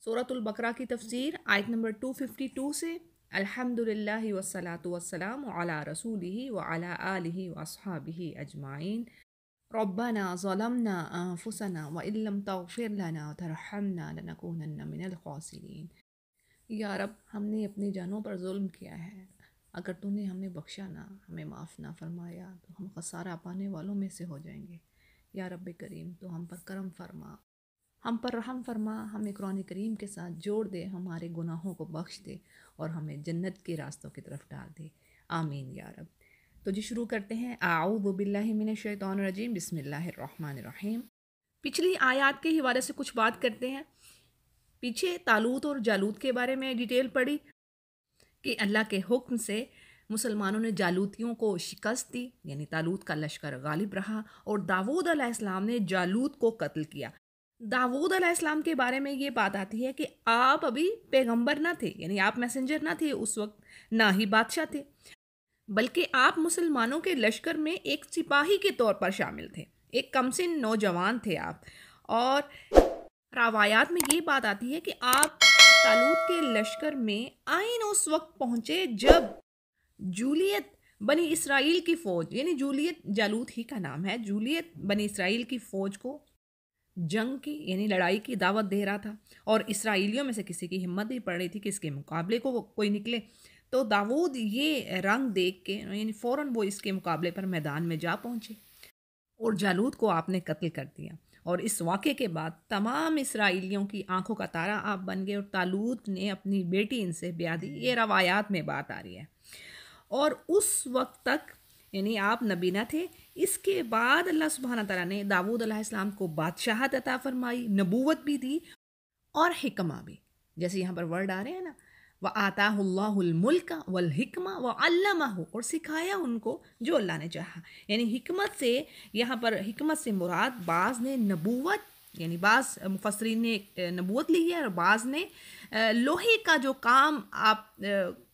سورۃ البقرہ کی تفسیر آیت نمبر 252 سے الحمدللہ والصلاۃ والسلام علی رسولہ وعلی آلہ واصحابہ اجمعین ربنا ظلمنا انفسنا وان لم تغفر لنا وترحمنا لنکونن من الخاسرین۔ یا رب، ہم نے اپنی جانوں پر ظلم کیا ہے، اگر تو نے ہمیں بخشا نہ، ہمیں معاف نہ فرمایا تو ہم خسارہ پانے والوں میں سے ہو جائیں گے۔ یا رب کریم، تو ہم پر کرم فرما، ہم پر رحم فرما، ہمیں قرآن کریم کے ساتھ جوڑ دے، ہمارے گناہوں کو بخش دے اور ہمیں جنت کے راستوں کی طرف ڈال دے، آمین یا رب۔ تو جی شروع کرتے ہیں۔ اعوذ باللہ من الشیطان الرجیم، بسم اللہ الرحمن الرحیم۔ پچھلی آیات کے حوالے سے کچھ بات کرتے ہیں۔ پیچھے طالوت اور جالوت کے بارے میں ڈیٹیل پڑھی کہ اللہ کے حکم سے مسلمانوں نے جالوتیوں کو شکست دی، یعنی طالوت کا لشکر غالب رہا، اور داؤد علیہ السلام نے جالوت کو قتل کیا۔ داؤد علیہ السلام کے بارے میں یہ بات آتی ہے کہ آپ ابھی پیغمبر نہ تھے، یعنی آپ میسنجر نہ تھے اس وقت، نہ ہی بادشاہ تھے، بلکہ آپ مسلمانوں کے لشکر میں ایک سپاہی کے طور پر شامل تھے، ایک کمسن نوجوان تھے آپ۔ اور روایات میں یہ بات آتی ہے کہ آپ طالوت کے لشکر میں عین اس وقت پہنچے جب جولیت بنی اسرائیل کی فوج، یعنی جولیت جالوت ہی کا نام ہے، جولیت بنی اسرائیل کی فوج کو جنگ کی، یعنی لڑائی کی دعوت دے رہا تھا، اور اسرائیلیوں میں سے کسی کی ہمت نہیں پڑ رہی تھی کہ اس کے مقابلے کو کوئی نکلے۔ تو داؤد یہ رنگ دیکھ کے یعنی فوراً وہ اس کے مقابلے پر میدان میں جا پہنچے اور جالوت کو آپ نے قتل کر دیا۔ اور اس واقعے کے بعد تمام اسرائیلیوں کی آنکھوں کا تارا آپ بن گئے، اور طالوت نے اپنی بیٹی ان سے بیاہ دی، یہ روایات میں بات آ رہی ہے۔ اور اس وقت تک یعنی آپ نبی نہ تھے۔ اس کے بعد اللہ سبحانہ تعالیٰ نے داؤد علیہ السلام کو بادشاہت عطا فرمائی، نبوت بھی دی اور حکمہ بھی، جیسے یہاں پر ورڈ آ رہے ہیں نا، وَآتَاهُ اللَّهُ الْمُلْكَ وَالْحِكْمَةَ وَعَلَّمَهُ، اور سکھایا ان کو جو اللہ نے چاہا۔ یعنی حکمت سے، یہاں پر حکمت سے مراد بعض نے نبوت، یعنی بعض مفسرین نے نبوت لی ہے، اور بعض نے لوہے کا جو کام آپ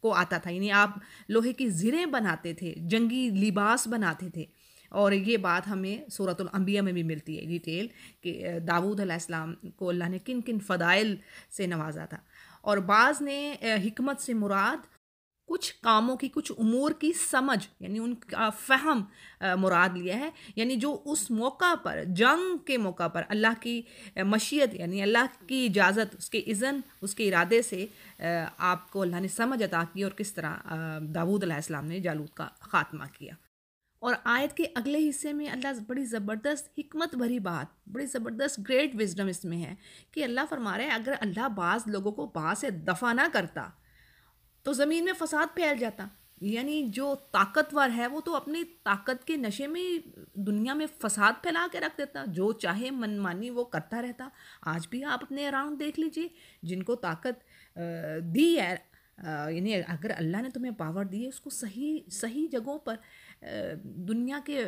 کو آتا تھا، یعنی آپ لوہے کی زریں بناتے تھے، جنگی لباس بناتے تھے۔ اور یہ بات ہمیں سورۃ الانبیاء میں بھی ملتی ہے ڈیٹیل کہ داؤد علیہ السلام کو اللہ نے کن کن فضائل سے نوازا تھا۔ اور بعض نے حکمت سے مراد کچھ کاموں کی، کچھ امور کی سمجھ، یعنی ان کا فہم مراد لیا ہے، یعنی جو اس موقع پر، جنگ کے موقع پر اللہ کی مشیت، یعنی اللہ کی اجازت، اس کے اذن، اس کے ارادے سے آپ کو اللہ نے سمجھ عطا کی، اور کس طرح داؤد علیہ السلام نے جالوت کا خاتمہ کیا۔ اور آیت کے اگلے حصے میں اللہ بڑی زبردست حکمت بھری بات، بڑی زبردست گریٹ وزڈم اس میں ہے کہ اللہ فرما رہا ہے اگر اللہ بعض لوگوں کو بعض سے دفع نہ کرتا تو زمین میں فساد پھیل جاتا۔ یعنی جو طاقتور ہے وہ تو اپنی طاقت کے نشے میں دنیا میں فساد پھیلا کے رکھ دیتا، جو چاہے من مانی وہ کرتا رہتا۔ آج بھی آپ اپنے اراؤنڈ دیکھ لیجئے، جن کو طاقت دی ہے، یعنی اگر اللہ نے تمہیں پاور دی ہے، اس کو صحیح جگہوں پر دنیا کے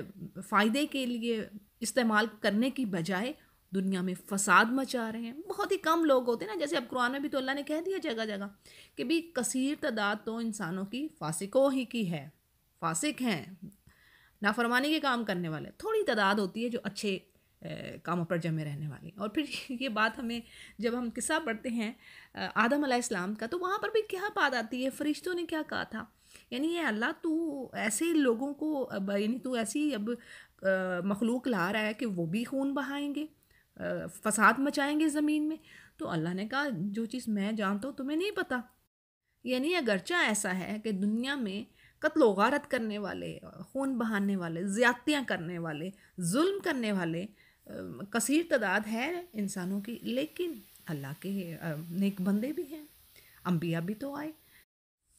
فائدے کے لیے استعمال کرنے کی بجائے دنیا میں فساد مچا رہے ہیں۔ بہت ہی کم لوگ ہوتے ہیں نا، جیسے اب قرآن میں بھی تو اللہ نے کہہ دیا جگہ جگہ کہ بھی کثیر تعداد تو انسانوں کی فاسقوں ہی کی ہے، فاسق ہیں، نافرمانی کے کام کرنے والے، تھوڑی تعداد ہوتی ہے جو اچھے کاموں پر جمے رہنے والی۔ اور پھر یہ بات ہمیں جب ہم قصہ پڑھتے ہیں آدم علیہ السلام کا، تو وہاں پر بھی کیا بات آتی ہے، فرشتوں نے کیا کہا تھا، یعنی اے اللہ تو ایسے لوگوں کو یعنی تو ایسی اب مخلوق لا رہا ہے کہ وہ بھی خون بہائیں گے، فساد مچائیں گے زمین میں۔ تو اللہ نے کہا جو چیز میں جانتا ہوں تمہیں نہیں پتہ۔ یعنی اگرچہ ایسا ہے کہ دنیا میں قتل و غارت کرنے والے، خون بہانے والے، زیادتیاں کرنے والے، ظلم کرنے والے کثیر تعداد ہے انسانوں کی، لیکن اللہ کے نیک بندے بھی ہیں، انبیاء بھی تو آئے۔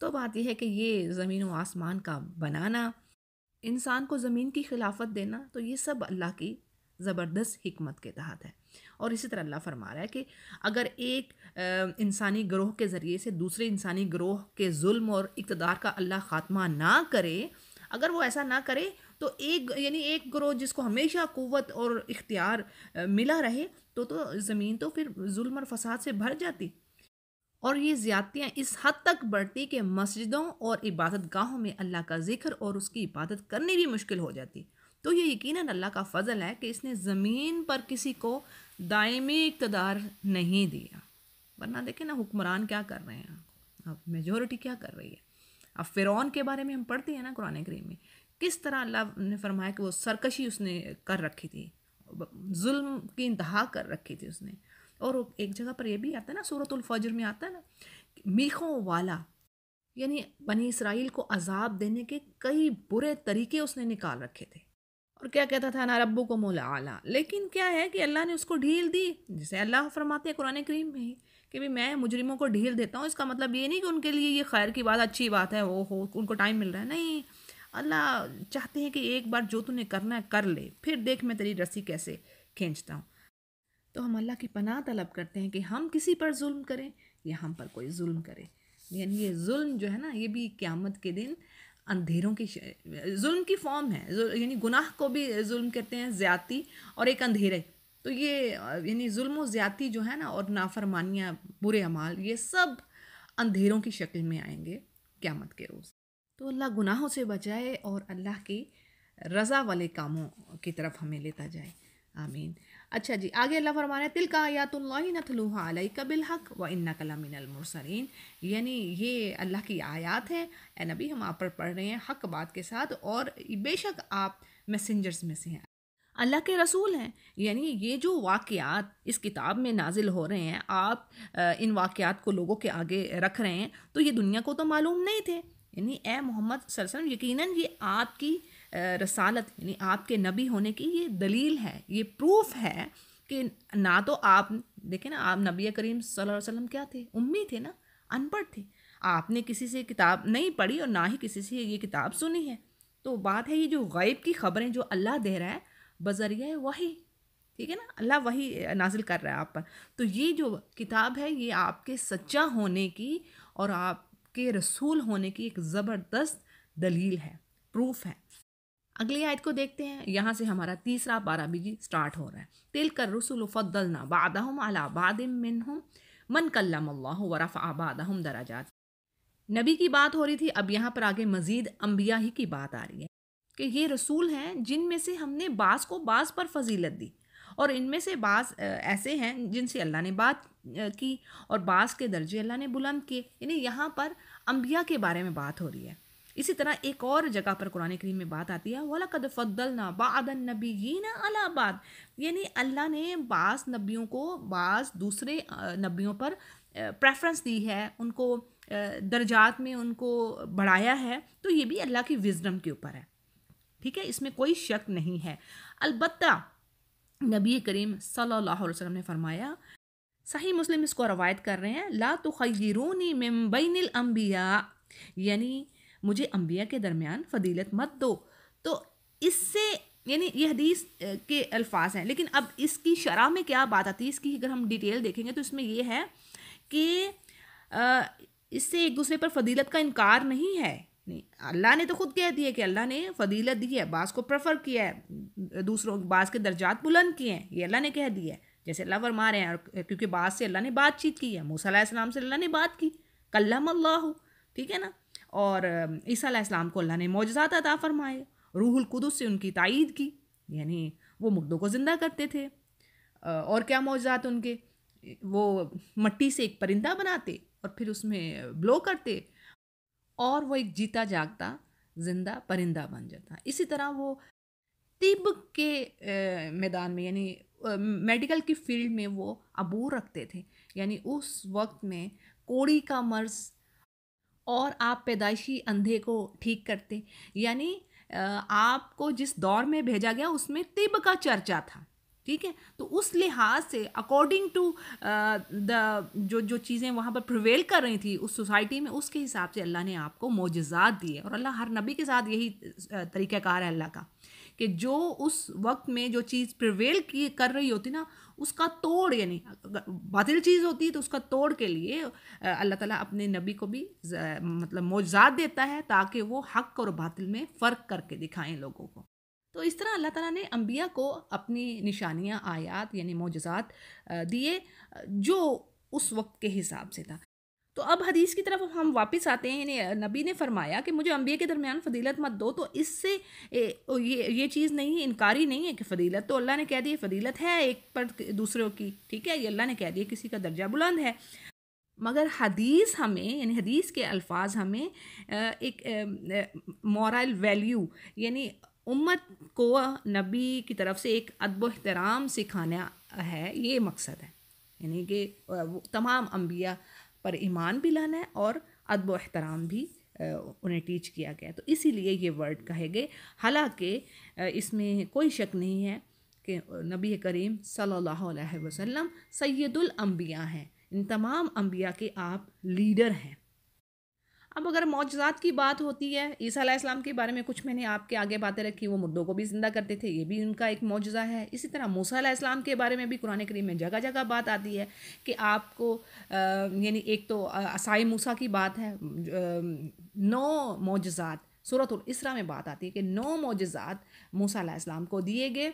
تو بات یہ ہے کہ یہ زمین و آسمان کا بنانا، انسان کو زمین کی خلافت دینا، تو یہ سب اللہ کی زبردست حکمت کے تحت ہے۔ اور اسی طرح اللہ فرما رہا ہے کہ اگر ایک انسانی گروہ کے ذریعے سے دوسرے انسانی گروہ کے ظلم اور اقتدار کا اللہ خاتمہ نہ کرے، اگر وہ ایسا نہ کرے تو ایک گروہ جس کو ہمیشہ قوت اور اختیار ملا رہے تو زمین تو پھر ظلم اور فساد سے بھر جاتی، اور یہ زیادتیاں اس حد تک بڑھتی کہ مسجدوں اور عبادت گاہوں میں اللہ کا ذکر اور اس کی عبادت کرنی بھی مشکل ہو جاتی۔ تو یہ یقیناً اللہ کا فضل ہے کہ اس نے زمین پر کسی کو دائمی اقتدار نہیں دیا، ورنہ دیکھیں نا حکمران کیا کر رہے ہیں، اب میجورٹی کیا کر رہی ہے۔ اب فرعون کے بارے میں ہم پڑھتے ہیں نا قرآن کریم میں، کس طرح اللہ نے فرمایا کہ وہ سرکشی اس نے کر رکھی تھی، ظلم کی انتہا کر رکھی تھی اس نے۔ اور ایک جگہ پر یہ بھی آتا ہے نا، سورۃ الفجر میں آتا ہے نا، میخوں والا، یعنی بنی اسرائیل کو عذاب دینے کے کئی برے طریقے اس نے نکال رکھے تھے، اور کیا کہتا تھا نا ربکم الاعلیٰ، لیکن کیا ہے کہ اللہ نے اس کو ڈھیل دی، جسے اللہ فرماتے ہیں قرآن کریم میں ہی کہ بھی میں مجرموں کو ڈھیل دیتا ہوں، اس کا مطلب یہ نہیں کہ ان کے لیے یہ خیر کی بات اچھی بات ہے، وہ ہو ان کو ٹائم مل رہا ہے، نہیں، اللہ چاہتے ہیں کہ ایک بار جو تو نے کرنا ہے کر لے، پھر دیکھ میں تیری رسی کیسے کھینچتا ہوں۔ تو ہم اللہ کی پناہ طلب کرتے ہیں کہ ہم کسی پر ظلم کریں یا ہم پر کوئی ظلم کرے، یعنی یہ ظلم جو ہے نا یہ بھی قیامت کے دن اندھیروں کی ظلم کی فارم ہے، یعنی گناہ کو بھی ظلم کہتے ہیں، زیادتی اور ایک اندھیرے، تو یہ یعنی ظلم و زیادتی جو ہے نا اور نافرمانیاں، برے اعمال، یہ سب اندھیروں کی شکل میں آئیں گے قیامت کے روز۔ تو اللہ گناہوں سے بچائے اور اللہ کی رضا والے کاموں کی طرف ہمیں لیتا جائے، آمین۔ اچھا جی، آگے اللہ فرما رہے ہیں تلک آیات اللہ نتلوہا علیک بالحق وانک لمن المرسلین، یعنی یہ اللہ کی آیات ہیں، اے نبی ہم آپ پر پڑھ رہے ہیں حق بات کے ساتھ، اور بے شک آپ میسنجرز میں سے ہیں، اللہ کے رسول ہیں، یعنی یہ جو واقعات اس کتاب میں نازل ہو رہے ہیں، آپ ان واقعات کو لوگوں کے آگے رکھ رہے ہیں، تو یہ دنیا کو تو معلوم نہیں تھے، یعنی اے محمد صلی اللہ علیہ وسلم یقیناً یہ آپ کی رسالت، یعنی آپ کے نبی ہونے کی یہ دلیل ہے، یہ پروف ہے کہ نہ تو آپ دیکھیں نا، آپ نبی کریم صلی اللہ علیہ وسلم کیا تھے، امی تھے نا، ان پڑھ تھے، آپ نے کسی سے کتاب نہیں پڑھی اور نہ ہی کسی سے یہ کتاب سنی ہے، تو بات ہے یہ جو غیب کی خبریں جو اللہ دے رہا ہے بذریعہ وحی، ٹھیک ہے نا، اللہ وحی نازل کر رہا ہے آپ پر، تو یہ جو کتاب ہے یہ آپ کے سچا ہونے کی اور آپ کے رسول ہونے کی ایک زبردست دلیل ہے، پروف ہے۔ اگلی آیت کو دیکھتے ہیں، یہاں سے ہمارا تیسرا پارہ بھی جی سٹارٹ ہو رہا ہے، تلک الرسل فضلنا بعضهم علی بعض منہم من کلم اللہ ورفع بعضهم درجات۔ نبی کی بات ہو رہی تھی، اب یہاں پر آگے مزید انبیاء ہی کی بات آ رہی ہے کہ یہ رسول ہیں جن میں سے ہم نے بعض کو بعض پر فضیلت دی، اور ان میں سے بعض ایسے ہیں جن سے اللہ نے بات کی، اور بعض کے درجے اللہ نے بلند کیے، یعنی یہاں پر انبیاء کے بارے میں بات ہو رہی ہے۔ اسی طرح ایک اور جگہ پر قرآن کریم میں بات آتی ہے وَلَقَدْ فَضَّلْنَا بَعْضَ النَّبِيِّينَ عَلَى بَعْضٍ، یعنی اللہ نے بعض نبیوں کو بعض دوسرے نبیوں پر پریفرنس دی ہے، ان کو درجات میں ان کو بڑھایا ہے، تو یہ بھی اللہ کی وزڈم کے اوپر ہے، ٹھیک ہے، اس میں کوئی شک نہیں ہے۔ البتہ نبی کریم صلی اللہ علیہ وسلم نے فرمایا، صحیح مسلم اس کو روایت کر رہے ہیں، لا تخیرونی من بین الانبیاء، یعنی مجھے انبیاء کے درمیان فضیلت مت دو، تو اس سے یعنی یہ حدیث کے الفاظ ہیں، لیکن اب اس کی شرح میں کیا بات آتی ہے، اس کی اگر ہم ڈیٹیل دیکھیں گے تو اس میں یہ ہے کہ اس سے ایک دوسرے پر فضیلت کا انکار نہیں ہے، نہیں، اللہ نے تو خود کہہ دیا کہ اللہ نے فضیلت دی ہے، بعض کو پریفر کیا ہے، دوسروں بعض کے درجات بلند کیے ہیں، یہ اللہ نے کہہ دیا ہے، جیسے اللہ فرما رہے ہیں، اور کیونکہ بعض سے اللہ نے بات چیت کی ہے، موسیٰ علیہ السلام سے اللہ نے بات کی، کلم اللہ، ٹھیک ہے نا، اور عیسیٰ علیہ السلام کو اللہ نے معجزات عطا فرمائے، روح القدس سے ان کی تائید کی، یعنی وہ مردوں کو زندہ کرتے تھے، اور کیا معجزات ان کے، وہ مٹی سے ایک پرندہ بناتے اور پھر اس میں بلو کرتے اور وہ ایک جیتا جاگتا زندہ پرندہ بن جاتا۔ اسی طرح وہ طب کے میدان میں، یعنی میڈیکل کی فیلڈ میں وہ عبور رکھتے تھے، یعنی اس وقت میں کوڑی کا مرض، اور آپ پیدائشی اندھے کو ٹھیک کرتے، یعنی آپ کو جس دور میں بھیجا گیا اس میں طب کا چرچا تھا، ٹھیک ہے، تو اس لحاظ سے اکارڈنگ ٹو جو چیزیں وہاں پر پریویل کر رہی تھی اس سوسائٹی میں، اس کے حساب سے اللہ نے آپ کو معجزات دیے، اور اللہ ہر نبی کے ساتھ یہی طریقہ کار ہے اللہ کا، کہ جو اس وقت میں جو چیز پریویل کر رہی ہوتی نا اس کا توڑ، یعنی باطل چیز ہوتی ہے تو اس کا توڑ کے لیے اللہ تعالیٰ اپنے نبی کو بھی مطلب معجزات دیتا ہے تاکہ وہ حق اور باطل میں فرق کر کے دکھائیں لوگوں کو۔ تو اس طرح اللہ تعالیٰ نے انبیاء کو اپنی نشانیاں، آیات یعنی معجزات دیے جو اس وقت کے حساب سے تھا۔ تو اب حدیث کی طرف ہم واپس آتے ہیں، یعنی نبی نے فرمایا کہ مجھے انبیاء کے درمیان فضیلت مت دو، تو اس سے یہ چیز نہیں ہے، انکاری نہیں ہے کہ فضیلت تو اللہ نے کہہ دی، فضیلت ہے ایک پر دوسروں کی، ٹھیک ہے، یہ اللہ نے کہہ دیا کسی کا درجہ بلند ہے، مگر حدیث ہمیں یعنی حدیث کے الفاظ ہمیں ایک مورل ویلیو یعنی امت کو نبی کی طرف سے ایک ادب و احترام سکھانا ہے، یہ مقصد ہے، یعنی کہ تمام انبیاء پر ایمان بھی لانا ہے اور ادب و احترام بھی انہیں ٹیچ کیا گیا، تو اسی لیے یہ ورڈ کہے گئے، حالانکہ اس میں کوئی شک نہیں ہے کہ نبی کریم صلی اللہ علیہ وسلم سید الانبیاء ہیں، ان تمام انبیاء کے آپ لیڈر ہیں۔ اب اگر معجزات کی بات ہوتی ہے، عیسیٰ علیہ السلام کے بارے میں کچھ میں نے آپ کے آگے باتیں رکھی، وہ مردوں کو بھی زندہ کرتے تھے، یہ بھی ان کا ایک معجزہ ہے۔ اسی طرح موسیٰ علیہ السلام کے بارے میں بھی قرآن کریم میں جگہ جگہ بات آتی ہے کہ آپ کو یعنی ایک تو عصائے موسیٰ کی بات ہے، 9 معجزات سورۃ الاسراء میں بات آتی ہے کہ 9 معجزات موسیٰ علیہ السلام کو دیے گئے،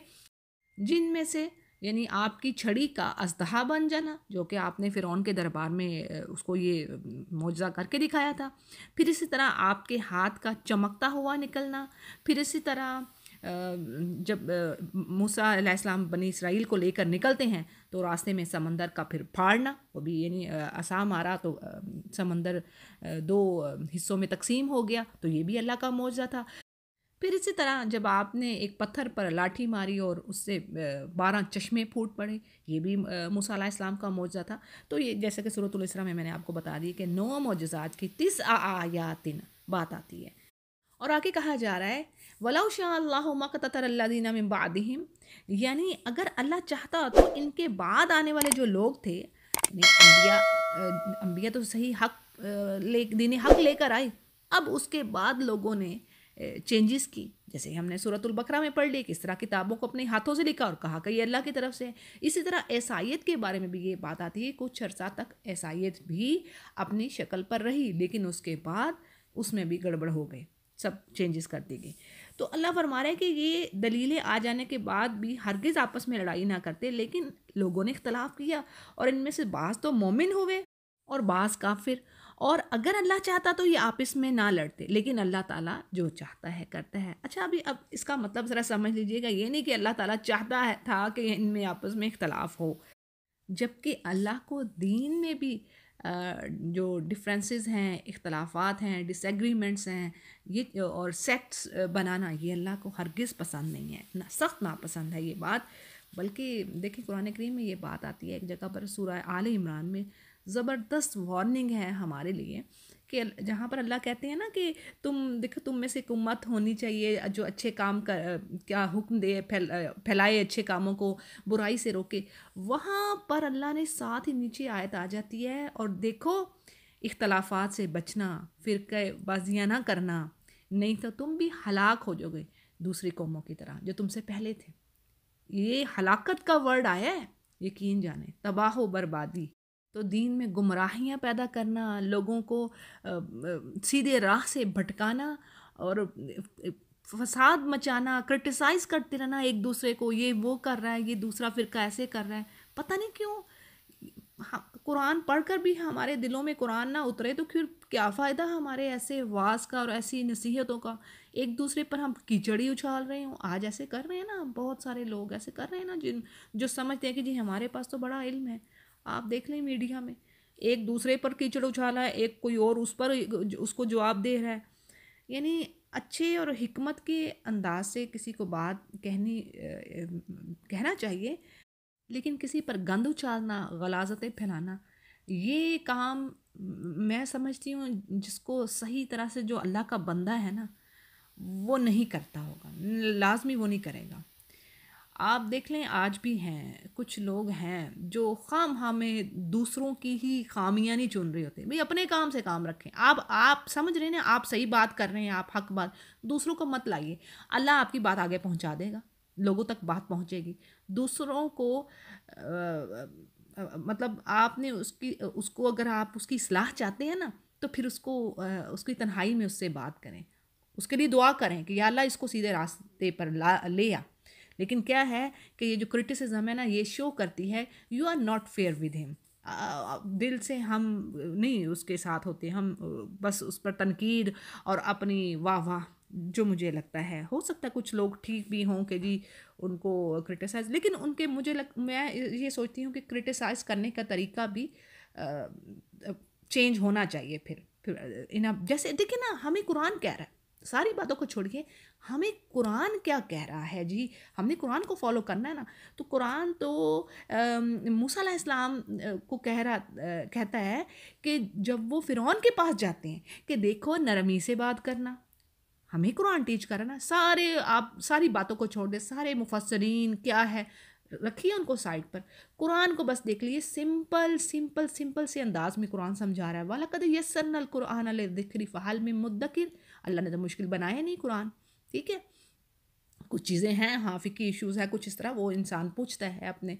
جن میں سے یعنی آپ کی چھڑی کا اژدہا بن جانا، جو کہ آپ نے فرعون کے دربار میں اس کو یہ معجزہ کر کے دکھایا تھا، پھر اسی طرح آپ کے ہاتھ کا چمکتا ہوا نکلنا، پھر اسی طرح جب موسیٰ علیہ السلام بنی اسرائیل کو لے کر نکلتے ہیں تو راستے میں سمندر کا پھر پھاڑنا، وہ بھی یعنی عصا مارا تو سمندر 2 حصوں میں تقسیم ہو گیا، تو یہ بھی اللہ کا معجزہ تھا۔ پھر اسی طرح جب آپ نے ایک پتھر پر لاٹھی ماری اور اس سے 12 چشمے پھوٹ پڑے، یہ بھی موسیٰ علیہ السلام کا معجزہ تھا۔ تو یہ جیسے کہ سورۃ الاسراء میں نے آپ کو بتا دی کہ 9 معجزات کی 9 آیات بات آتی ہے، اور آگے کہا جا رہا ہے وَلَوْ شَاءَ اللَّهُ مَا اقْتَتَلَ الَّذِينَ مِن بَعْدِهِمْ، یعنی اگر اللہ چاہتا تو ان کے بعد آنے والے جو لوگ تھے، یعنی انبیاء تو صحیح حق دین حق لے کر آئے، اب اس کے بعد لوگوں نے چینجز کی، جیسے ہم نے سورۃ البقرہ میں پڑھ لی کہ اس طرح کتابوں کو اپنے ہاتھوں سے لکھا اور کہا کہ یہ اللہ کی طرف سے ہے۔ اسی طرح عیسائیت کے بارے میں بھی یہ بات آتی ہے، کچھ عرصہ تک عیسائیت بھی اپنی شکل پر رہی، لیکن اس کے بعد اس میں بھی گڑبڑ ہو گئے، سب چینجز کر دی گئی۔ تو اللہ فرما رہے ہیں کہ یہ دلیلیں آ جانے کے بعد بھی ہرگز آپس میں لڑائی نہ کرتے، لیکن لوگوں نے اختلاف کیا اور ان میں سے بعض تو مومن ہوئے اور بعض کافر، اور اگر اللہ چاہتا تو یہ آپس میں نہ لڑتے، لیکن اللہ تعالیٰ جو چاہتا ہے کرتا ہے۔ اچھا اب اس کا مطلب ذرا سمجھ لیجئے گا، یہ نہیں کہ اللہ تعالیٰ چاہتا تھا کہ ان میں آپس میں اختلاف ہو، جبکہ اللہ کو دین میں بھی جو ڈفرینسز ہیں، اختلافات ہیں، ڈس ایگریمنٹس ہیں، یہ اور سیکٹس بنانا، یہ اللہ کو ہرگز پسند نہیں ہے، سخت ناپسند ہے یہ بات۔ بلکہ دیکھیں قرآن کریم میں یہ بات آتی ہے ایک جگہ پر، سورہ آل عمران میں زبردست وارننگ ہے ہمارے لیے، کہ جہاں پر اللہ کہتے ہیں نا کہ تم میں سے ایک امت ہونی چاہیے جو اچھے کام کیا حکم دے، پھیلائے اچھے کاموں کو، برائی سے روکے، وہاں پر اللہ نے ساتھ ہی نیچے آیت آ جاتی ہے، اور دیکھو اختلافات سے بچنا، فرقہ بازیاں نہ کرنا، نہیں تو تم بھی ہلاک ہو جاؤ گے دوسری قوموں کی طرح جو تم سے پہلے تھے۔ یہ ہلاکت کا ورڈ آیا ہے، یقین جانیں، تباہ و بربادی۔ تو دین میں گمراہیاں پیدا کرنا، لوگوں کو سیدھے راہ سے بھٹکانا اور فساد مچانا، کرٹیسائز کرتے رہنا ایک دوسرے کو، یہ وہ کر رہا ہے، یہ دوسرا فرقہ ایسے کر رہا ہے، پتہ نہیں کیوں قرآن پڑھ کر بھی ہمارے دلوں میں قرآن نہ اترے، تو پھر کیا فائدہ ہمارے ایسے واعظ کا اور ایسی نصیحتوں کا؟ ایک دوسرے پر ہم کیچڑی اچھال رہے ہوں، آج ایسے کر رہے ہیں نا، بہت سارے لوگ ایسے کر رہے ہیں نا، جو سمجھتے ہیں کہ جی ہمارے پاس تو بڑا علم ہے۔ آپ دیکھ لیں میڈیا میں ایک دوسرے پر کیچڑ اچھالا ہے، ایک کوئی اور اس پر اس کو جواب دے رہا ہے، یعنی اچھے اور حکمت کے انداز سے کسی کو بات کہنا چاہیے، لیکن کسی پر گند اچھالنا، غلاظتیں پھیلانا، یہ کام میں سمجھتی ہوں جس کو صحیح طرح سے جو اللہ کا بندہ ہے نا وہ نہیں کرتا ہوگا، لازمی وہ نہیں کرے گا۔ آپ دیکھ لیں آج بھی ہیں کچھ لوگ ہیں جو خواہ میں دوسروں کی ہی خامیاں نہیں چن رہے ہوتے، بھئی اپنے کام سے کام رکھیں، آپ سمجھ رہے ہیں آپ صحیح بات کر رہے ہیں، آپ حق بات، دوسروں کو مت لائیے، اللہ آپ کی بات آگے پہنچا دے گا، لوگوں تک بات پہنچے گی۔ دوسروں کو مطلب آپ نے اس کو اگر آپ اس کی اصلاح چاہتے ہیں نا تو پھر اس کی تنہائی میں اس سے بات کریں، اس کے لیے دعا کریں کہ یا اللہ اس کو سیدھے راستے پر لے آ۔ لیکن کیا ہے کہ یہ جو کرٹیسزم ہے نا، یہ شو کرتی ہے you are not fair with ہم، دل سے ہم نہیں اس کے ساتھ ہوتے، ہم بس اس پر تنقید اور اپنی واہ واہ، جو مجھے لگتا ہے ہو سکتا ہے کچھ لوگ ٹھیک بھی ہوں کہ جی ان کو کرٹیسائز، لیکن ان کے میں یہ سوچتی ہوں کہ کرٹیسائز کرنے کا طریقہ بھی چینج ہونا چاہیے. پھر جیسے دیکھیں نا ہمیں قرآن کہہ رہا ہے, ساری باتوں کو چھوڑیے, ہمیں قرآن کیا کہہ رہا ہے جی, ہم نے قرآن کو فالو کرنا ہے نا. تو قرآن تو موسیٰ علیہ السلام کو کہتا ہے کہ جب وہ فرعون کے پاس جاتے ہیں کہ دیکھو نرمی سے بات کرنا, ہمیں قرآن ٹیچ کرنا نا. آپ ساری باتوں کو چھوڑ دیں, سارے مفسرین کیا ہے رکھیے ان کو سائڈ پر, قرآن کو بس دیکھ لیے, سمپل سے انداز میں قرآن سمجھا رہا ہے. وَلَقَدْ يَسَّرْنَا الْقُرْآنَ لِلذِّكْرِ فَهَلْ مِن مُدَّكِرٍ, اللہ نے تو مشکل بنایا نہیں قرآن, ٹھیک ہے. کچھ چیزیں ہیں, ہاں فقہی ایشوز ہے کچھ اس طرح, وہ انسان پوچھتا ہے اپنے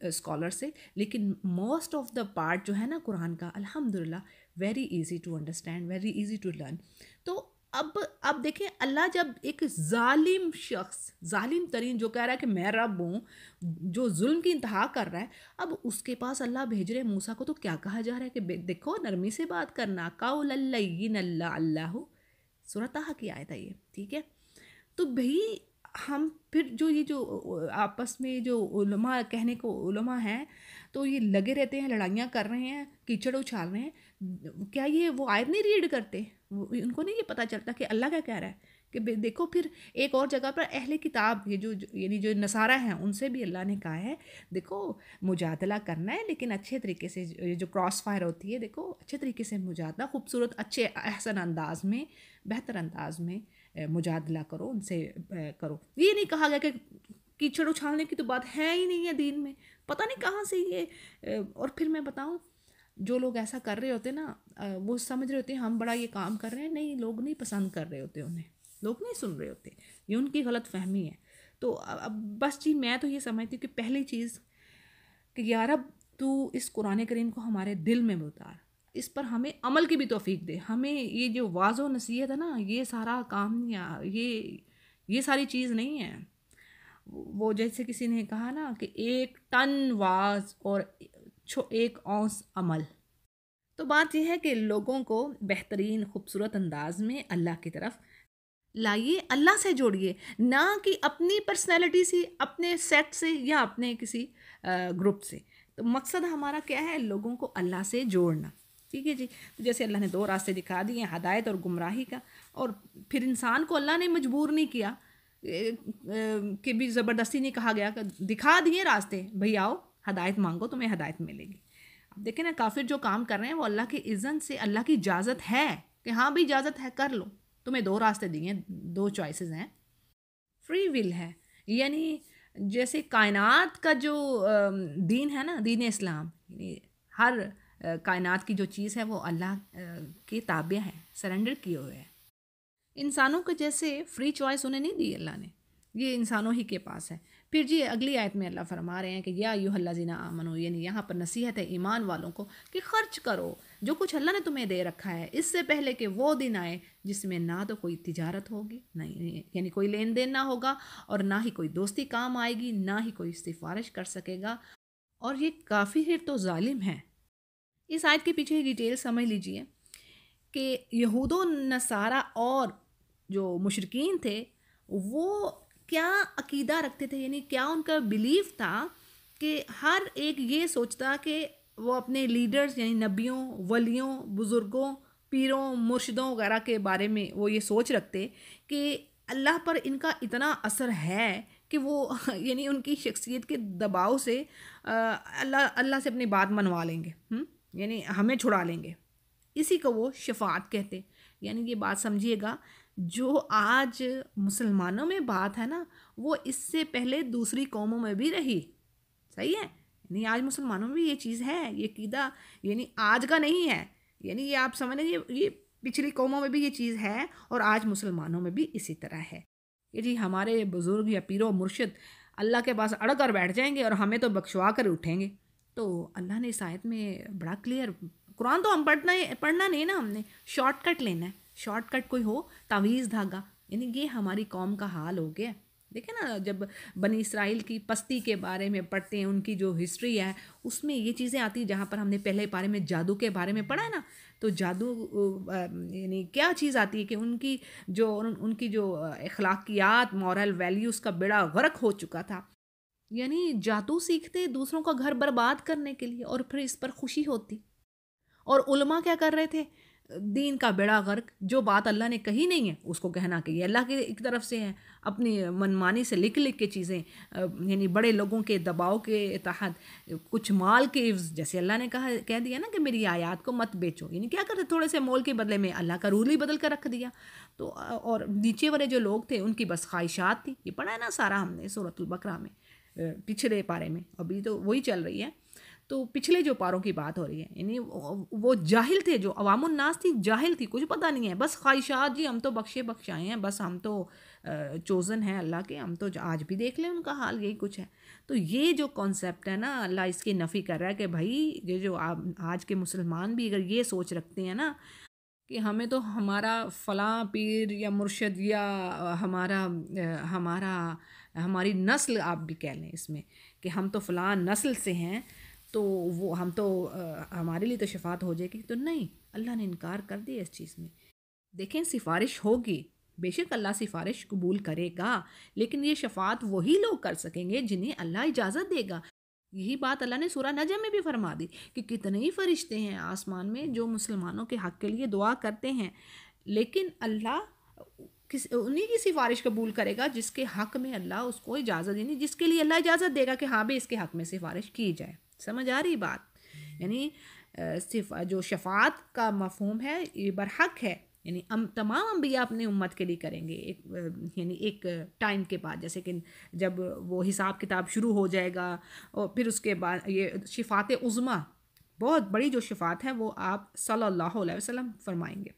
اسکالر سے, لیکن موسٹ آف دا پارٹ جو ہے نا قرآن کا الحمدللہ very easy to understand, very easy to learn. تو اب دیکھیں اللہ جب ایک ظالم شخص, ظالم ترین جو کہہ رہا ہے کہ میں رب ہوں, جو ظلم کی انتہا کر رہا ہے, اب اس کے پاس اللہ بھیج رہے موسیٰ کو, تو کیا کہا جا رہا ہے کہ دیکھو نرمی سے بات کرنا, قول اللین اللہ, سورۃ طٰہٰ کی آیت ہے یہ, ٹھیک ہے. تو بھئی ہم پھر یہ جو آپس میں جو علماء کہنے کو علماء ہیں, تو یہ لگے رہتے ہیں, لڑائیاں کر رہے ہیں, کیچڑ اچھال رہے ہیں, کیا یہ وہ آیت نہیں ریڈ کرتے؟ ان کو نہیں یہ پتہ چلتا کہ اللہ کیا کہہ رہا ہے. کہ دیکھو پھر ایک اور جگہ پر اہل کتاب, یہ یعنی جو نصارہ ہیں, ان سے بھی اللہ نے کہا ہے دیکھو مجادلہ کرنا ہے لیکن اچھے طریقے سے, جو کراس فائر ہوتی ہے دیکھو اچھے طریقے سے مجادلہ, خوبصورت اچھے احسن انداز میں, بہتر انداز میں مجادلہ کرو, ان سے کرو. یہ نہیں کہا گیا کہ کیچڑ اچھالنے کی تو بات ہے ہی نہیں ہے دین میں, پتہ نہیں کہاں سے یہ. اور پھر میں بتاؤں, جو لوگ ایسا کر رہے ہوتے نا, وہ سمجھ رہے ہوتے ہیں ہم بڑا یہ کام کر رہے ہیں, نہیں, لوگ نہیں پسند کر رہے ہوتے انہیں, لوگ نہیں سن رہے ہوتے, یہ ان کی غلط فہمی ہے. تو اب بس جی میں تو یہ سمجھتی ہوں کہ پہلی چیز کہ یا رب تو اس قرآن کریم کو ہمارے دل میں اتار, اس پر ہمیں عمل کی بھی توفیق دے. ہمیں یہ جو واعظ و نصیحت ہے نا, یہ سارا کام نہیں, یہ ساری چیز نہیں ہے. وہ جیسے کسی نے کہا نا کہ 1 ٹن واعظ اور 1 اونس عمل. تو بات یہ ہے کہ لوگوں کو بہترین خوبصورت انداز میں اللہ کی طرف لائیے, اللہ سے جوڑیے, نہ کہ اپنی پرسنالٹی سے, اپنے سیٹ سے, یا اپنے کسی گروپ سے. تو مقصد ہمارا کیا ہے؟ لوگوں کو اللہ سے جوڑنا, ٹھیک ہے جی. جیسے اللہ نے 2 راستے دکھا دیے, ہدایت اور گمراہی کا, اور پھر انسان کو اللہ نے مجبور نہیں کیا کہ بھی زبردستی نہیں کہا گیا کہ دکھا دیے راستے, بھئی آؤ ہدایت مانگو تمہیں ہدایت ملے گی. اب دیکھیں نا کافر جو کام کر رہے ہیں وہ اللہ کی اذن سے, اللہ کی اجازت ہے کہ ہاں بھی اجازت ہے کر لو, تمہیں 2 راستے دیے ہیں, 2 چوائسیز ہیں, فری ول ہے. یعنی جیسے کائنات کا جو دین ہے نا, دین اسلام, یعنی ہر کائنات کی جو چیز ہے وہ اللہ کے تابع ہے, سرنڈر کیے ہوئے ہیں. انسانوں کو جیسے فری چوائس انہیں نہیں دی اللہ نے, یہ انسانوں ہی کے پاس ہے. پھر جی اگلی آیت میں اللہ فرما رہے ہیں کہ یا ایھا الذین آمنوا, یعنی یہاں پر نصیحت ہے ایمان والوں کو کہ خرچ کرو جو کچھ اللہ نے تمہیں دے رکھا ہے, اس سے پہلے کہ وہ دن آئے جس میں نہ تو کوئی تجارت ہوگی, نہیں یعنی کوئی لین دین نہ ہوگا, اور نہ ہی کوئی دوستی کام آئے گی, نہ ہی کوئی سفارش کر سکے گا, اور یہ کافر تو ظالم ہے. اس آیت کے پیچھے ڈیٹیل سمجھ لیجئے کہ یہود و نصارہ اور جو مشرکین تھے وہ کیا عقیدہ رکھتے تھے, یعنی کیا ان کا بیلیف تھا کہ ہر ایک یہ سوچتا کہ وہ اپنے لیڈرز یعنی نبیوں, ولیوں, بزرگوں, پیروں, مرشدوں وغیرہ کے بارے میں وہ یہ سوچ رکھتے کہ اللہ پر ان کا اتنا اثر ہے کہ وہ یعنی ان کی شخصیت کے دباؤ سے اللہ سے اپنی بات منوا لیں گے, یعنی ہمیں چھڑا لیں گے. اسی کو وہ شفاعت کہتے. یعنی یہ بات سمجھیے گا, جو آج مسلمانوں میں بات ہے نا, وہ اس سے پہلے دوسری قوموں میں بھی رہی, صحیح ہے. یعنی آج مسلمانوں میں بھی یہ چیز ہے, یہ عقیدہ یعنی آج کا نہیں ہے, یعنی یہ آپ سمجھ لیں یہ پچھلی قوموں میں بھی یہ چیز ہے, اور آج مسلمانوں میں بھی اسی طرح ہے. یہ جی ہمارے بزرگ یا پیرو مرشد اللہ کے پاس اڑ کر بیٹھ جائیں گے اور ہمیں تو بخشوا کر اٹھیں گے. تو اللہ نے اس آیت میں بڑا کلیئر, قرآن تو ہم پڑھنا نہیں نا, ہم نے شارٹ کٹ لینا ہے. شارٹ کٹ کوئی ہو, تعویذ دھاگا, یعنی یہ ہماری قوم کا حال ہو گیا. دیکھیں نا جب بنی اسرائیل کی پستی کے بارے میں پڑھتے ہیں, ان کی جو ہسٹری ہے اس میں یہ چیزیں آتی ہیں, جہاں پر ہم نے پہلے بارے میں جادو کے بارے میں پڑھا ہے نا, تو جادو یعنی کیا چیز آتی ہے کہ ان کی جو اخلاقیات, مورل ویلیوز کا بیڑا غرق ہو چکا تھا. یعنی جادو سیکھتے دوسروں کا گھر برباد کرنے کے لیے اور پھر اس پر خوشی ہوتی. اور علماء کیا کر رہے تھے؟ دین کا بیڑا غرق. جو بات اللہ نے کہی نہیں ہے اس کو کہنا کہ یہ اللہ کی ایک طرف سے ہے، اپنی منمانی سے لکھ لکھ کے چیزیں، یعنی بڑے لوگوں کے دباؤ کے تحت کچھ مال کے عوض، جیسے اللہ نے کہہ دیا نا کہ میری آیات کو مت بیچو، یعنی کیا کرتے تھوڑے سے مول کے بدلے میں اللہ کا رول ہی بدل کر رکھ دیا. تو اور نیچے والے جو لوگ تھے ان کی بس خواہشات تھی. یہ پڑھا ہے نا سارا ہم نے سورۃ البقرہ میں، پچھلے پارے میں، ابھی تو وہی چل رہی ہے. تو پچھلے جو پاروں کی بات ہو رہی ہے، یعنی وہ جاہل تھے، جو عوام الناس تھی جاہل تھی، کچھ پتہ نہیں ہے، بس خواہشات. جی ہم تو بخشائے ہیں، بس ہم تو چوزن ہیں اللہ کے، ہم تو آج بھی دیکھ لیں ان کا حال یہی کچھ ہے. تو یہ جو کانسیپٹ ہے نا، اللہ اس کی نفی کر رہا ہے کہ بھائی یہ جو آج کے مسلمان بھی اگر یہ سوچ رکھتے ہیں نا کہ ہمیں تو ہمارا فلاں پیر یا مرشد یا ہمارا ہماری نسل، آپ بھی کہہ لیں اس میں کہ ہم تو فلاں نسل سے ہیں، تو وہ ہم تو ہمارے لیے تو شفاعت ہو جائے گی. تو نہیں، اللہ نے انکار کر دیا اس چیز میں. دیکھیں سفارش ہوگی، بے شک اللہ سفارش قبول کرے گا، لیکن یہ شفاعت وہی لوگ کر سکیں گے جنہیں اللہ اجازت دے گا. یہی بات اللہ نے سورہ نجم میں بھی فرما دی کہ کتنے ہی فرشتے ہیں آسمان میں جو مسلمانوں کے حق کے لیے دعا کرتے ہیں، لیکن اللہ انہی کی سفارش قبول کرے گا جس کے حق میں اللہ اس کو اجازت دینی، جس کے لیے اللہ اجازت دے گا کہ ہاں بھی اس کے حق میں سفارش کی جائے. سمجھ آ رہی بات؟ یعنی جو شفاعت کا مفہوم ہے یہ برحق ہے، یعنی تمام انبیاء اپنے امت کے لیے کریں گے یعنی ایک ٹائم کے بعد، جیسے کہ جب وہ حساب کتاب شروع ہو جائے گا، اور پھر اس کے بعد یہ شفاعت عظمیٰ، بہت بڑی جو شفاعت ہے وہ آپ صلی اللہ علیہ وسلم فرمائیں گے.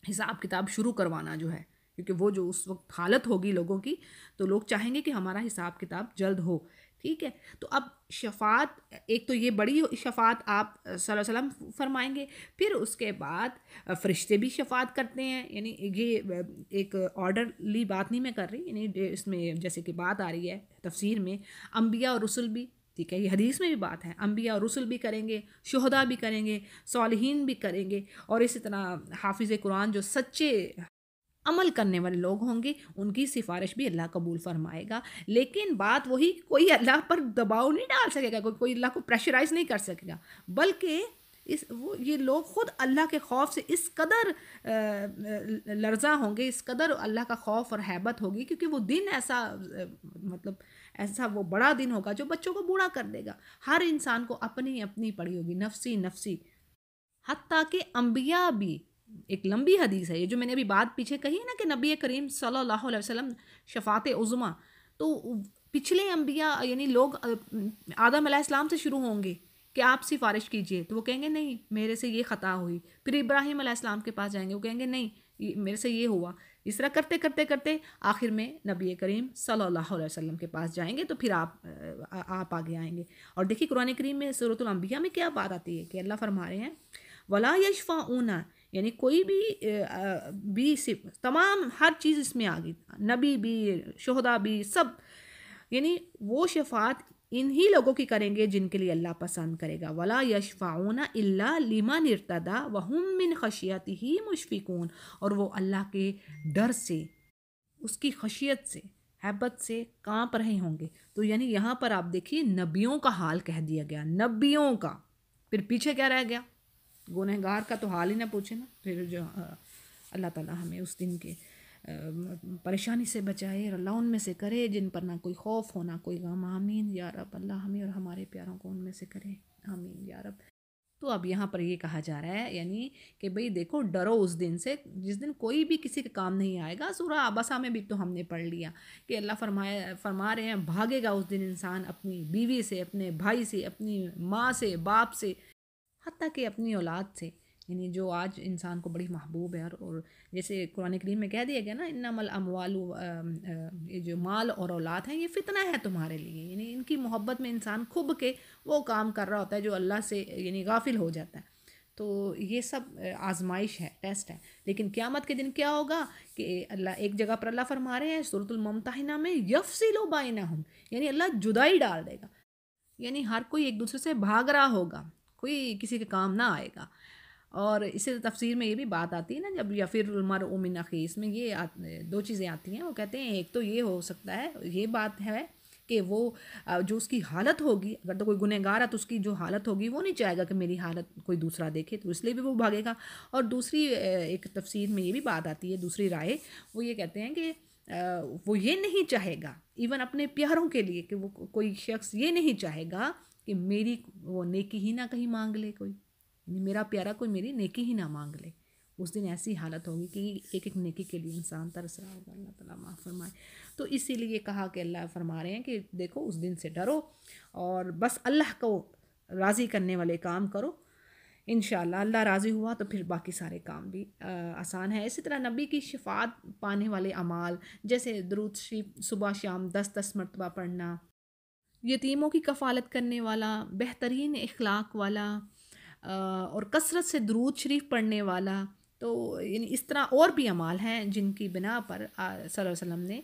حساب کتاب شروع کروانا جو ہے، کیونکہ وہ جو اس وقت حالت ہوگی لوگوں کی، تو لوگ چاہیں گے کہ ہمارا حساب کتاب جلد ہو. ٹھیک ہے، تو اب شفاعت ایک تو یہ بڑی شفاعت آپ صلی اللہ علیہ وسلم فرمائیں گے، پھر اس کے بعد فرشتے بھی شفاعت کرتے ہیں. یعنی یہ ایک آرڈرلی بات نہیں میں کر رہی، یعنی اس میں جیسے کہ بات آ رہی ہے تفسیر میں، انبیاء اور رسل بھی، ٹھیک ہے، یہ حدیث میں بھی بات ہے، انبیاء اور رسل بھی کریں گے، شہداء بھی کریں گے، صالحین بھی کریں گے، اور اسی طرح حافظ قرآن جو سچے عمل کرنے والے لوگ ہوں گے ان کی سفارش بھی اللہ قبول فرمائے گا. لیکن بات وہی، کوئی اللہ پر دباؤ نہیں ڈال سکے گا، کوئی اللہ کو پریشرائز نہیں کر سکے گا، بلکہ یہ لوگ خود اللہ کے خوف سے اس قدر لرزاں ہوں گے، اس قدر اللہ کا خوف اور ہیبت ہوگی، کیونکہ وہ دن ایسا مطلب ایسا وہ بڑا دن ہوگا جو بچوں کو بوڑھا کر دے گا. ہر انسان کو اپنی اپنی پڑی ہوگی، نفسی نفسی. حتیٰ کہ انبیاء بھی، ایک لمبی حدیث ہے یہ جو میں نے ابھی بات پیچھے کہی ہے نا کہ نبی کریم صلی اللہ علیہ وسلم شفاعت عظمیٰ، تو پچھلے انبیاء یعنی لوگ آدم علیہ السلام سے شروع ہوں گے کہ آپ سفارش کیجئے، تو وہ کہیں گے نہیں میرے سے یہ خطا ہوئی. پھر ابراہیم علیہ السلام کے پاس جائیں گے، وہ کہیں گے نہیں میرے سے یہ ہوا. اس طرح کرتے کرتے کرتے آخر میں نبی کریم صلی اللہ علیہ وسلم کے پاس جائیں گے، تو پھر آپ آگے آئیں گے. اور دیکھیے قرآن کریم میں سورۃ الانبیاء میں کیا بات آتی ہے کہ اللہ فرما رہے ہیں ولا یشفعون، یعنی کوئی بھی تمام ہر چیز اس میں آ گئی، نبی بھی، شہداء بھی، سب، یعنی وہ شفاعت انہی لوگوں کی کریں گے جن کے لیے اللہ پسند کرے گا. ولا یشفعون الا لمن ارتضی وهم من خشیتہ مشفقون، اور وہ اللہ کے ڈر سے، اس کی خشیت سے، ہیبت سے کانپ رہے ہوں گے. تو یعنی یہاں پر آپ دیکھیے نبیوں کا حال کہہ دیا گیا، نبیوں کا. پھر پیچھے کیا رہ گیا؟ گنہگار کا تو حال ہی نہ پوچھے نا. پھر جو اللہ تعالیٰ ہمیں اس دن کے پریشانی سے بچائے، اور اللہ ان میں سے کرے جن پر نہ کوئی خوف ہو نہ کوئی غم. آمین یا رب. اللہ ہمیں اور ہمارے پیاروں کو ان میں سے کرے، آمین یا رب. تو اب یہاں پر یہ کہا جا رہا ہے یعنی کہ بھئی دیکھو ڈرو اس دن سے جس دن کوئی بھی کسی کے کام نہیں آئے گا. سورہ عبسہ میں بھی تو ہم نے پڑھ لیا کہ اللہ فرما رہے ہیں بھاگے گا اس دن انسان اپنی بیوی سے، اپنے بھائی سے، اپنی ماں سے، باپ سے، حتیٰ کہ اپنی اولاد سے، یعنی جو آج انسان کو بڑی محبوب ہے. اور جیسے قرآن کریم میں کہہ دیا گیا نا انما الاموال، یہ جو مال اور اولاد ہیں یہ فتنہ ہے تمہارے لیے، یعنی ان کی محبت میں انسان کھب کے وہ کام کر رہا ہوتا ہے جو اللہ سے یعنی غافل ہو جاتا ہے. تو یہ سب آزمائش ہے، ٹیسٹ ہے. لیکن قیامت کے دن کیا ہوگا کہ اللہ ایک جگہ پر اللہ فرما رہے ہیں سورۃ الممتحنہ میں یفصل بینہم، یعنی اللہ جدائی ڈال دے گا، یعنی ہر کوئی ایک دوسرے سے بھاگ رہا ہوگا، کوئی کسی کے کام نہ آئے گا. اور اسی تفسیر میں یہ بھی بات آتی ہے نا جب یفر المرء من اخیہ، اس میں یہ دو چیزیں آتی ہیں. وہ کہتے ہیں ایک تو یہ ہو سکتا ہے، یہ بات ہے کہ وہ جو اس کی حالت ہوگی، اگر تو کوئی گنہگار ہے تو اس کی جو حالت ہوگی وہ نہیں چاہے گا کہ میری حالت کوئی دوسرا دیکھے، تو اس لیے بھی وہ بھاگے گا۔ اور دوسری ایک تفسیر میں یہ بھی بات آتی ہے، دوسری رائے وہ یہ کہتے ہیں کہ وہ یہ نہیں چاہے گا ایون اپنے پیاروں کے لیے، کہ وہ کوئی شخص یہ نہیں چاہے گا کہ میری وہ نیکی ہی نہ کہیں مانگ لے کوئی، یعنی میرا پیارا کوئی میری نیکی ہی نہ مانگ لے۔ اس دن ایسی حالت ہوگی کہ ایک ایک نیکی کے لیے انسان ترس رہا ہوگا۔ اللہ تعالیٰ معاف فرمائے۔ تو اسی لیے کہا کہ اللہ فرما رہے ہیں کہ دیکھو اس دن سے ڈرو اور بس اللہ کو راضی کرنے والے کام کرو، انشاءاللہ اللہ راضی ہوا تو پھر باقی سارے کام بھی آسان ہے۔ اسی طرح نبی کی شفاعت پانے والے اعمال جیسے درود شریف صبح شام 10 مرتبہ پڑھنا، یتیموں کی کفالت کرنے والا، بہترین اخلاق والا، اور کثرت سے درود شریف پڑھنے والا، تو یعنی اس طرح اور بھی اعمال ہیں جن کی بنا پر صلی اللہ علیہ وسلم نے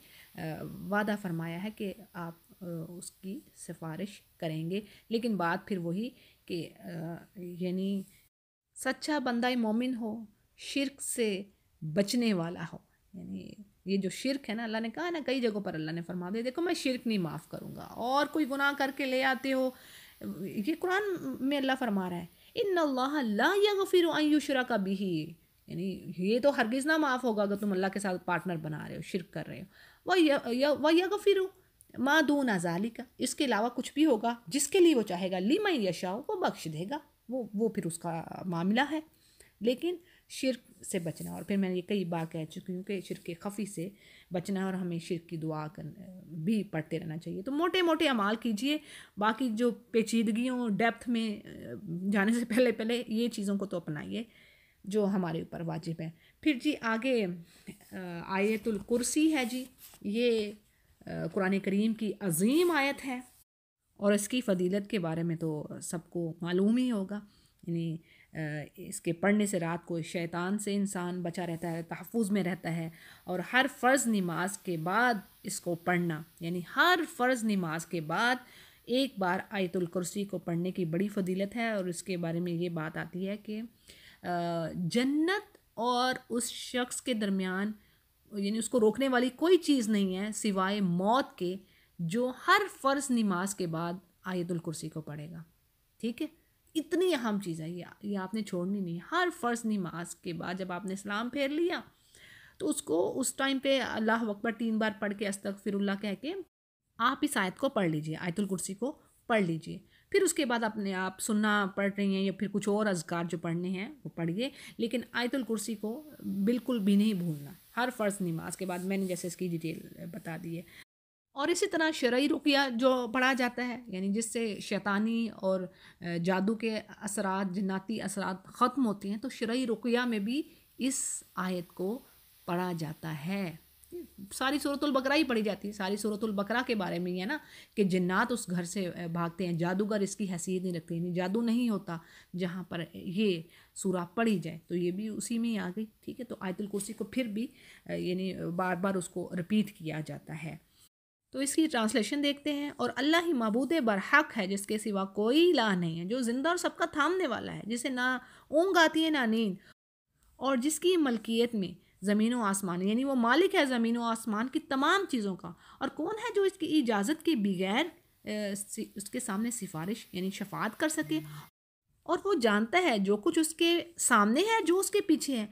وعدہ فرمایا ہے کہ آپ اس کی سفارش کریں گے۔ لیکن بات پھر وہی کہ یعنی سچا بندہ مومن ہو، شرک سے بچنے والا ہو، یعنی یہ جو شرک ہے نا، اللہ نے کہا نا کئی جگہوں پر اللہ نے فرما دیا دیکھو میں شرک نہیں معاف کروں گا، اور کوئی گناہ کر کے لے آتے ہو، یہ قرآن میں اللہ فرما رہا ہے ان اللہ لا یغفر ان یشرک بہ، یعنی یہ تو ہرگز نہ معاف ہوگا اگر تم اللہ کے ساتھ پارٹنر بنا رہے ہو، شرک کر رہے ہو، وَيَغْفِرُ مَا دُونَ ذَلِكَ، اس کے علاوہ کچھ بھی ہوگا جس کے لیے وہ چاہے گا، لِمَن یشاء، وہ بخش دے گا، وہ پھر اس کا معاملہ ہے۔ لیکن شرک سے بچنا، اور پھر میں یہ کئی بار کہہ چکی ہوں کہ شرک خفی سے بچنا، اور ہمیں شرک کی دعا بھی پڑھتے رہنا چاہیے۔ تو موٹے موٹے اعمال کیجئے، باقی جو پیچیدگیوں ڈیپتھ میں جانے سے پہلے یہ چیزوں کو تو اپنائیے جو ہمارے اوپر واجب ہے۔ پھر جی آگے آیت الکرسی ہے جی، یہ قرآن کریم کی عظیم آیت ہے، اور اس کی فضیلت کے بارے میں تو سب کو معلوم ہی ہوگا، یعنی اس کے پڑھنے سے رات کو شیطان سے انسان بچا رہتا ہے، تحفظ میں رہتا ہے، اور ہر فرض نماز کے بعد اس کو پڑھنا، یعنی ہر فرض نماز کے بعد ایک بار آیت الکرسی کو پڑھنے کی بڑی فضیلت ہے۔ اور اس کے بارے میں یہ بات آتی ہے کہ جنت اور اس شخص کے درمیان یعنی اس کو روکنے والی کوئی چیز نہیں ہے سوائے موت کے، جو ہر فرض نماز کے بعد آیت الکرسی کو پڑھے گا۔ ٹھیک ہے، اتنی اہم چیز ہے یہ آپ نے چھوڑنی نہیں۔ ہر فرض نماز کے بعد جب آپ نے اسلام پھیر لیا تو اس کو اس ٹائم پہ اللہ اکبر 3 بار پڑھ کے استغفر اللہ کہہ کے آپ اس آیت کو پڑھ لیجئے، آیت الکرسی کو پڑھ لیجئے۔ پھر اس کے بعد اپنے آپ سننا پڑھ رہی ہیں یا پھر کچھ اور اذکار جو پڑھنے ہیں وہ پڑھیے، لیکن آیت الکرسی کو بالکل بھی نہیں بھولنا ہر فرض نماز کے بعد۔ میں نے جیسے اس کی ڈیٹیل بتا دی ہے۔ اور اسی طرح شرعی رقیہ جو پڑھا جاتا ہے، یعنی جس سے شیطانی اور جادو کے اثرات، جناتی اثرات ختم ہوتے ہیں، تو شرعی رقیہ میں بھی اس آیت کو پڑھا جاتا ہے۔ ساری سورۃ البقرہ ہی پڑھی جاتی ہے، ساری سورۃ البقرہ کے بارے میں یہ ہے نا کہ جنات اس گھر سے بھاگتے ہیں، جادوگر اس کی حیثیت نہیں رکھتے، یعنی جادو نہیں ہوتا جہاں پر یہ سورہ پڑھی جائے، تو یہ بھی اسی میں آ گئی۔ ٹھیک ہے، تو آیت الکرسی کو پھر بھی یعنی بار بار اس کو رپیٹ کیا جاتا ہے۔ تو اس کی ٹرانسلیشن دیکھتے ہیں۔ اور اللہ ہی معبود برحق ہے جس کے سوا کوئی الہ نہیں ہے، جو زندہ اور سب کا تھامنے والا ہے، جسے نہ اونگ آتی ہے نہ نیند، اور جس کی ملکیت میں زمین و آسمان، یعنی وہ مالک ہے زمین و آسمان کی تمام چیزوں کا، اور کون ہے جو اس کی اجازت کے بغیر اس کے سامنے سفارش یعنی شفاعت کر سکے، اور وہ جانتا ہے جو کچھ اس کے سامنے ہے جو اس کے پیچھے ہے،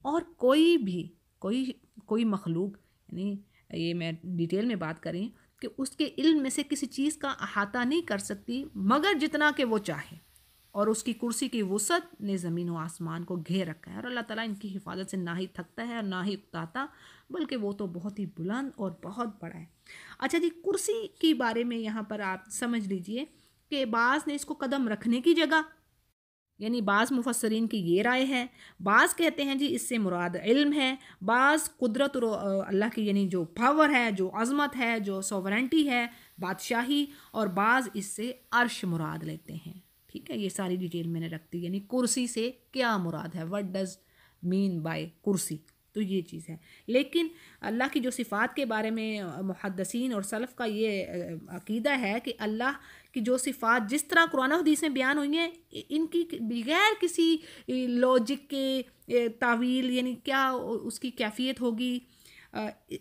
اور کوئی مخلوق، یعنی یہ میں ڈیٹیل میں بات کریں کہ اس کے علم میں سے کسی چیز کا احاطہ نہیں کر سکتی مگر جتنا کہ وہ چاہے، اور اس کی کرسی کی وسعت نے زمین و آسمان کو گھیر رکھا ہے، اور اللہ تعالیٰ ان کی حفاظت سے نہ ہی تھکتا ہے اور نہ ہی اکتاتا، بلکہ وہ تو بہت ہی بلند اور بہت بڑا ہے۔ اچھا جی، کرسی کے بارے میں یہاں پر آپ سمجھ لیجئے کہ بعض نے اس کو قدم رکھنے کی جگہ، یعنی بعض مفسرین کی یہ رائے ہے، بعض کہتے ہیں جی اس سے مراد علم ہے، بعض قدرت اور اللہ کی یعنی جو پاور ہے، جو عظمت ہے، جو سوورنٹی ہے، بادشاہی، اور بعض اس سے عرش مراد لیتے ہیں۔ ٹھیک ہے، یہ ساری ڈیٹیل میں نے رکھ دی، یعنی کرسی سے کیا مراد ہے، وٹ ڈز مین بائی کرسی، تو یہ چیز ہے۔ لیکن اللہ کی جو صفات کے بارے میں محدثین اور سلف کا یہ عقیدہ ہے کہ اللہ کی جو صفات جس طرح قرآن و حدیث میں بیان ہوئی ہیں، ان کی بغیر کسی لاجک کے تعویل، یعنی کیا اس کی کیفیت ہوگی،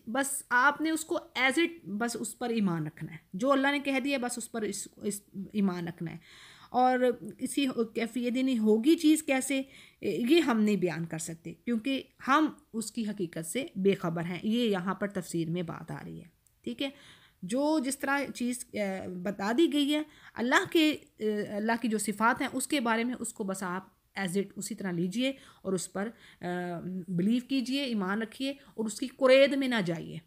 بس آپ نے اس کو ایز اٹ بس اس پر ایمان رکھنا ہے، جو اللہ نے کہہ دیا بس اس پر اس ایمان رکھنا ہے. اور اسی کیفیت یعنی ہوگی چیز کیسے، یہ ہم نہیں بیان کر سکتے کیونکہ ہم اس کی حقیقت سے بے خبر ہیں. یہ یہاں پر تفسیر میں بات آ رہی ہے. ٹھیک ہے، جو جس طرح چیز بتا دی گئی ہے اللہ کی جو صفات ہیں اس کے بارے میں، اس کو بس آپ ایز اٹ اسی طرح لیجئے اور اس پر بلیو کیجئے، ایمان رکھیے اور اس کی قرید میں نہ جائیے.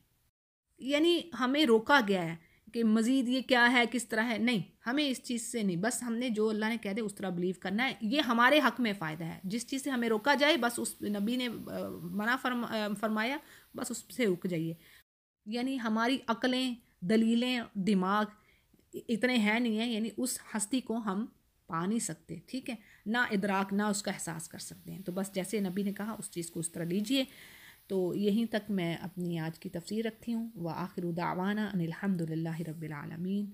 یعنی ہمیں روکا گیا ہے کہ مزید یہ کیا ہے کس طرح ہے، نہیں، ہمیں اس چیز سے نہیں، بس ہم نے جو اللہ نے کہہ دے اس طرح بلیو کرنا ہے. یہ ہمارے حق میں فائدہ ہے. جس چیز سے ہمیں روکا جائے بس اس نبی نے منع فرمایا، بس اس سے رک جائیے. یعنی ہماری عقلیں، دلیلیں، دماغ اتنے ہیں نہیں ہیں، یعنی اس ہستی کو ہم پا نہیں سکتے. ٹھیک ہے، نہ ادراک، نہ اس کا احساس کر سکتے ہیں. تو بس جیسے نبی نے کہا اس چیز کو اس طرح لیجئے. تو یہیں تک میں اپنی آج کی تفسیر رکھتی ہوں. وآخر دعوانا ان الحمد للہ رب العالمین.